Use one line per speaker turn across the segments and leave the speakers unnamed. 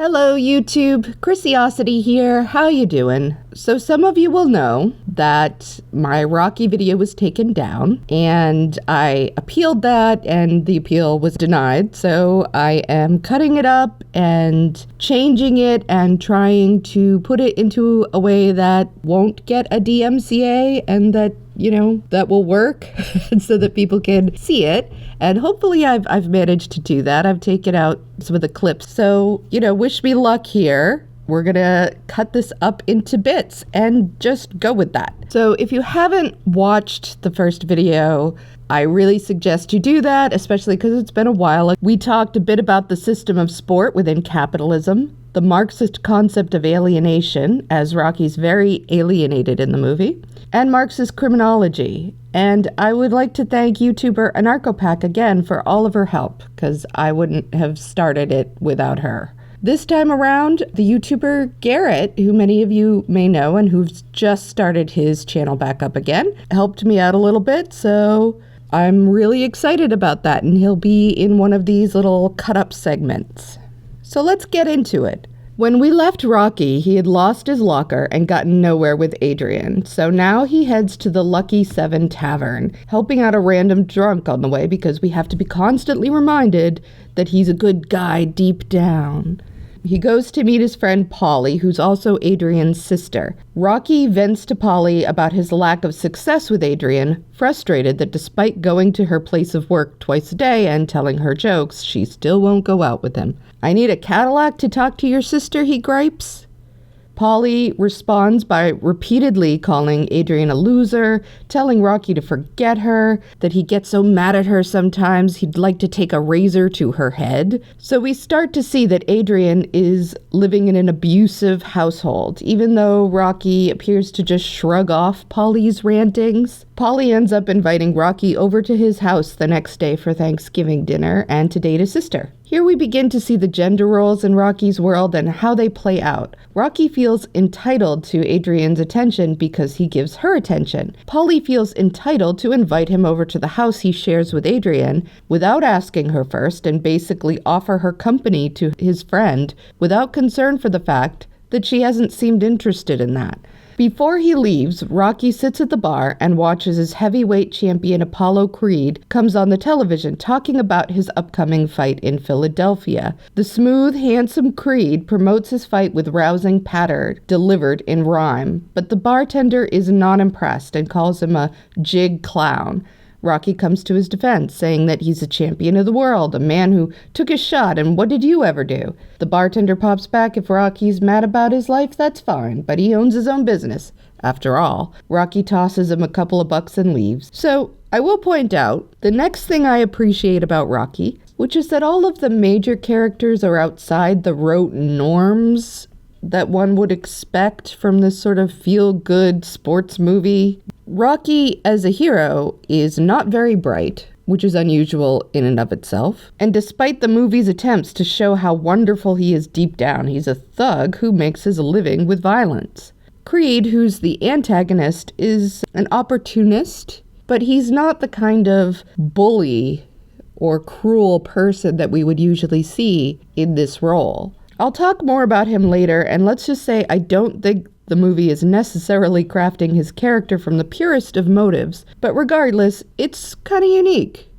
Hello YouTube, Chrisiosity here. How you doing? So some of you will know that my Rocky video was taken down and I appealed that and the appeal was denied. So I am cutting it up and changing it and trying to put it into a way that won't get a DMCA and that that will work so that people can see it. And hopefully I've managed to do that. I've taken out some of the clips. So, wish me luck here. We're going to cut this up into bits and just go with that. So if you haven't watched the first video, I really suggest you do that, especially because it's been a while. We talked a bit about the system of sport within capitalism, the Marxist concept of alienation, as Rocky's very alienated in the movie, and Marxist criminology. And I would like to thank YouTuber Anarchopack again for all of her help, because I wouldn't have started it without her. This time around, the YouTuber Garrett, who many of you may know and who's just started his channel back up again, helped me out a little bit, so I'm really excited about that, and he'll be in one of these little cut-up segments. So let's get into it. When we left Rocky, he had lost his locker and gotten nowhere with Adrian, so now he heads to the Lucky 7 Tavern, helping out a random drunk on the way because we have to be constantly reminded that he's a good guy deep down. He goes to meet his friend Polly, who's also Adrian's sister. Rocky vents to Polly about his lack of success with Adrian, frustrated that despite going to her place of work twice a day and telling her jokes, she still won't go out with him. "I need a Cadillac to talk to your sister," he gripes. Polly responds by repeatedly calling Adrian a loser, telling Rocky to forget her, that he gets so mad at her sometimes he'd like to take a razor to her head. So we start to see that Adrian is living in an abusive household, even though Rocky appears to just shrug off Polly's rantings. Polly ends up inviting Rocky over to his house the next day for Thanksgiving dinner and to date his sister. Here we begin to see the gender roles in Rocky's world and how they play out. Rocky feels entitled to Adrian's attention because he gives her attention. Polly feels entitled to invite him over to the house he shares with Adrian without asking her first and basically offer her company to his friend without concern for the fact that she hasn't seemed interested in that. Before he leaves, Rocky sits at the bar and watches his heavyweight champion Apollo Creed comes on the television talking about his upcoming fight in Philadelphia. The smooth, handsome Creed promotes his fight with rousing patter delivered in rhyme, but the bartender is not impressed and calls him a jig clown. Rocky comes to his defense, saying that he's a champion of the world, a man who took his shot, and what did you ever do? The bartender pops back, if Rocky's mad about his life, that's fine, but he owns his own business. After all, Rocky tosses him a couple of bucks and leaves. So, I will point out, the next thing I appreciate about Rocky, which is that all of the major characters are outside the rote norms that one would expect from this sort of feel-good sports movie. Rocky, as a hero, is not very bright, which is unusual in and of itself. And despite the movie's attempts to show how wonderful he is deep down, he's a thug who makes his living with violence. Creed, who's the antagonist, is an opportunist, but he's not the kind of bully or cruel person that we would usually see in this role. I'll talk more about him later, and let's just say I don't think the movie is necessarily crafting his character from the purest of motives, but regardless, it's kind of unique.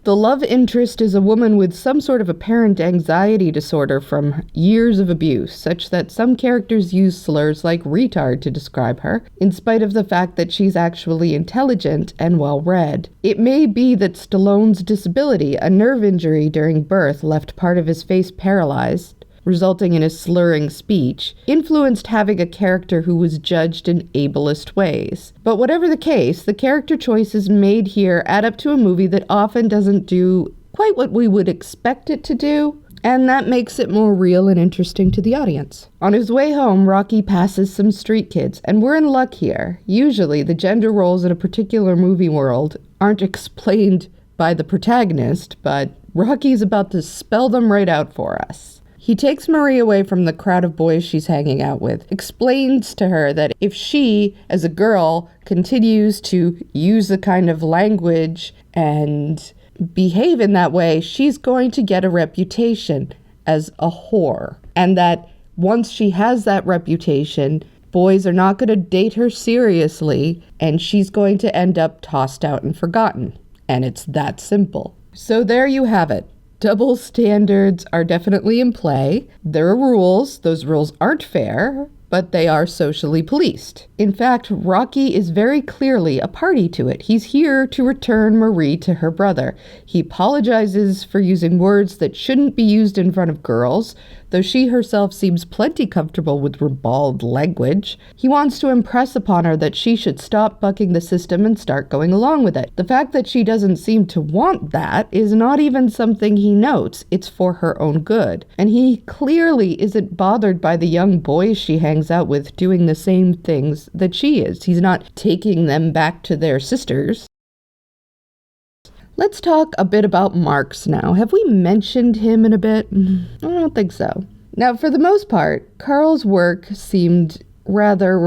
The love interest is a woman with some sort of apparent anxiety disorder from years of abuse, such that some characters use slurs like retard to describe her, in spite of the fact that she's actually intelligent and well-read. It may be that Stallone's disability, a nerve injury during birth, left part of his face paralyzed, resulting in his slurring speech, influenced having a character who was judged in ableist ways. But whatever the case, the character choices made here add up to a movie that often doesn't do quite what we would expect it to do, and that makes it more real and interesting to the audience. On his way home, Rocky passes some street kids, and we're in luck here. Usually, the gender roles in a particular movie world aren't explained by the protagonist, but Rocky's about to spell them right out for us. He takes Marie away from the crowd of boys she's hanging out with, explains to her that if she, as a girl, continues to use the kind of language and behave in that way, she's going to get a reputation as a whore. and that once she has that reputation, boys are not going to date her seriously, and she's going to end up tossed out and forgotten. And it's that simple. So there you have it. Double standards are definitely in play. There are rules. Those rules aren't fair, but they are socially policed. In fact, Rocky is very clearly a party to it. He's here to return Marie to her brother. He apologizes for using words that shouldn't be used in front of girls, though she herself seems plenty comfortable with ribald language. He wants to impress upon her that she should stop bucking the system and start going along with it. The fact that she doesn't seem to want that is not even something he notes. It's for her own good. And he clearly isn't bothered by the young boys she hangs out with doing the same things that she is. He's not taking them back to their sisters. Let's talk a bit about Marx now. Have we mentioned him in a bit? I don't think so. Now, for the most part, Karl's work seemed rather,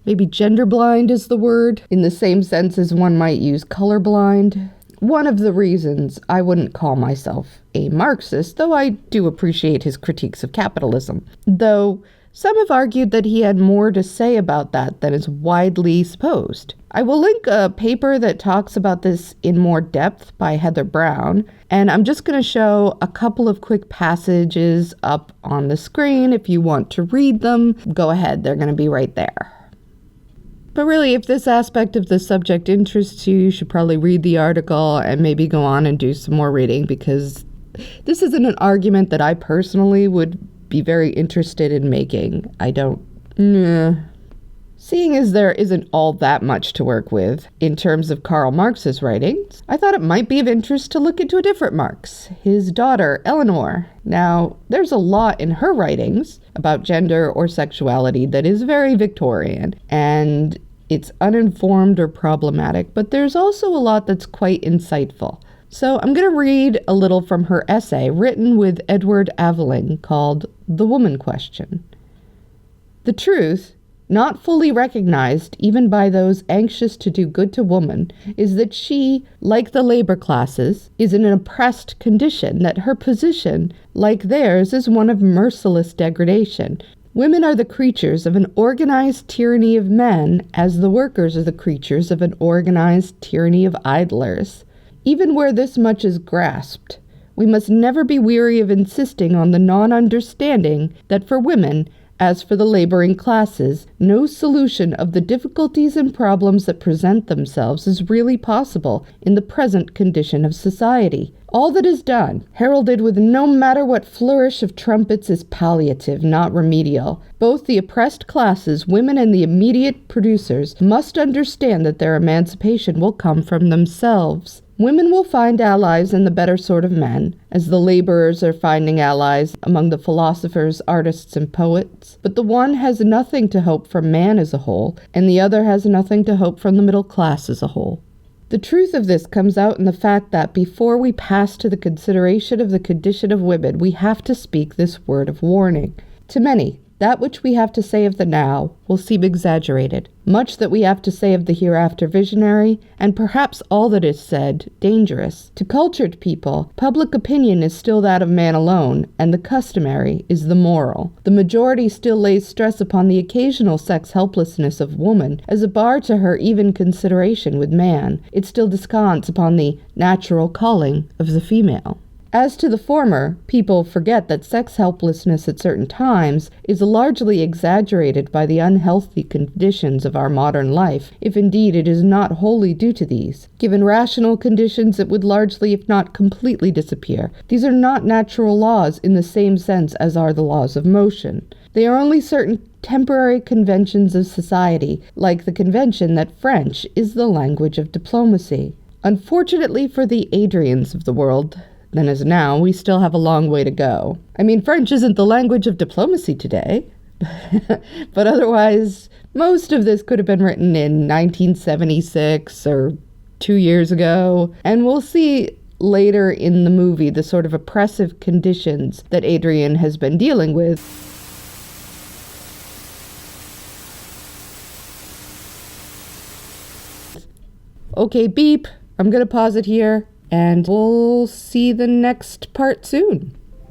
maybe gender blind is the word, in the same sense as one might use colorblind. One of the reasons I wouldn't call myself a Marxist, though I do appreciate his critiques of capitalism. Though some have argued that he had more to say about that than is widely supposed. I will link a paper that talks about this in more depth by Heather Brown, and I'm just going to show a couple of quick passages up on the screen. If you want to read them, go ahead, they're going to be right there. But really, if this aspect of the subject interests you, you should probably read the article and maybe go on and do some more reading, because this isn't an argument that I personally would be very interested in making. Seeing as there isn't all that much to work with in terms of Karl Marx's writings, I thought it might be of interest to look into a different Marx, his daughter, Elinor. Now, there's a lot in her writings about gender or sexuality that is very Victorian, and it's uninformed or problematic, but there's also a lot that's quite insightful. So I'm going to read a little from her essay written with Edward Aveling called The Woman Question. The truth, not fully recognized even by those anxious to do good to woman, is that she, like the labor classes, is in an oppressed condition, that her position, like theirs, is one of merciless degradation. Women are the creatures of an organized tyranny of men, as the workers are the creatures of an organized tyranny of idlers. Even where this much is grasped, we must never be weary of insisting on the non-understanding that for women, as for the laboring classes, no solution of the difficulties and problems that present themselves is really possible in the present condition of society. All that is done, heralded with no matter what flourish of trumpets, is palliative, not remedial. Both the oppressed classes, women and the immediate producers, must understand that their emancipation will come from themselves. Women will find allies in the better sort of men, as the laborers are finding allies among the philosophers, artists, and poets. But the one has nothing to hope from man as a whole, and the other has nothing to hope from the middle class as a whole. The truth of this comes out in the fact that before we pass to the consideration of the condition of women, we have to speak this word of warning. To many, that which we have to say of the now will seem exaggerated. Much that we have to say of the hereafter visionary, and perhaps all that is said, dangerous. To cultured people, public opinion is still that of man alone, and the customary is the moral. The majority still lays stress upon the occasional sex helplessness of woman as a bar to her even consideration with man. It still descants upon the natural calling of the female. As to the former, people forget that sex helplessness at certain times is largely exaggerated by the unhealthy conditions of our modern life, if indeed it is not wholly due to these. Given rational conditions, it would largely, if not completely, disappear. These are not natural laws in the same sense as are the laws of motion. They are only certain temporary conventions of society, like the convention that French is the language of diplomacy. Unfortunately for the Adrians of the world, then as now, we still have a long way to go. I mean, French isn't the language of diplomacy today, but otherwise, most of this could have been written in 1976 or 2 years ago, and we'll see later in the movie the sort of oppressive conditions that Adrian has been dealing with. Okay, beep. I'm gonna pause it here. And we'll see the next part soon.